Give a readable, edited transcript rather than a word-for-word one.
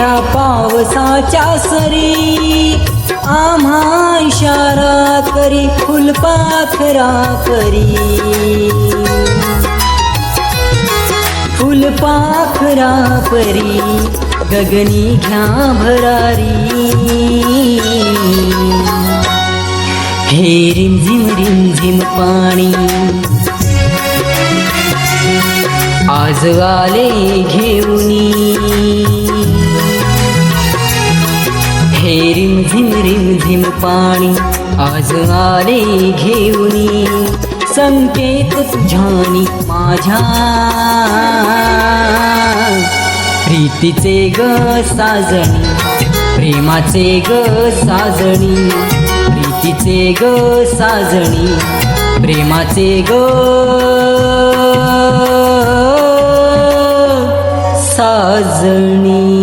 ह्या पावसाच्या सरी आम्हा इशारा करी फुलपाखरा परी फुलपाखरा परी गगनी घ्या भरारी हे रिमझिम पाणी आज आले घेऊनी हे रिमझिम पाणी आज आले घेऊनी संकेत तुझ्यानी माझ्या प्रीतीचे ग साजणी प्रेमाचे ग साजणी प्रीतीचे ग साजणी प्रेमाचे ग साजणी